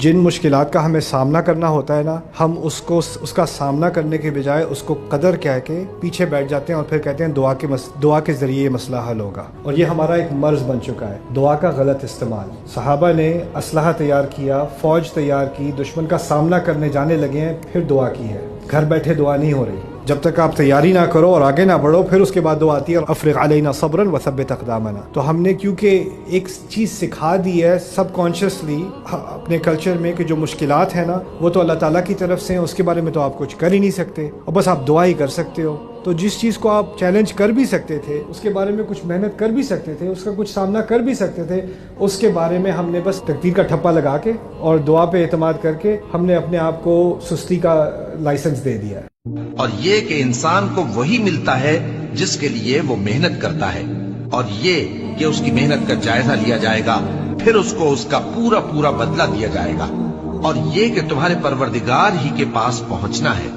جن مشکلات کا ہمیں سامنا کرنا ہوتا ہے نا، ہم اس کا سامنا کرنے کے بجائے اس کو قدر کہہ کے پیچھے بیٹھ جاتے ہیں اور پھر کہتے ہیں دعا کے ذریعے یہ مسئلہ حل ہوگا. اور یہ ہمارا ایک مرض بن چکا ہے، دعا کا غلط استعمال. صحابہ نے اسلحہ تیار کیا، فوج تیار کی، دشمن کا سامنا کرنے جانے لگے ہیں، پھر دعا کی ہے. گھر بیٹھے دعا نہیں ہو رہی. جب تک آپ تیاری نہ کرو اور آگے نہ بڑھو، پھر اس کے بعد دعا آتی ہے افرغ علینا صبرا وثبت اقدامنا. تو ہم نے کیونکہ ایک چیز سکھا دی ہے سب کانشیسلی اپنے کلچر میں کہ جو مشکلات ہیں نا وہ تو اللہ تعالیٰ کی طرف سے ہیں، اس کے بارے میں تو آپ کچھ کر ہی نہیں سکتے اور بس آپ دعا ہی کر سکتے ہو. تو جس چیز کو آپ چیلنج کر بھی سکتے تھے، اس کے بارے میں کچھ محنت کر بھی سکتے تھے، اس کا کچھ سامنا کر بھی سکتے تھے، اس کے بارے میں ہم نے بس تقدیر کا ٹھپا لگا کے اور دعا پہ اعتماد کر کے ہم نے اپنے آپ کو سستی کا لائسنس دے دیا ہے. اور یہ کہ انسان کو وہی ملتا ہے جس کے لیے وہ محنت کرتا ہے، اور یہ کہ اس کی محنت کا جائزہ لیا جائے گا، پھر اس کو اس کا پورا بدلہ دیا جائے گا، اور یہ کہ تمہارے پروردگار ہی کے پاس پہنچنا ہے.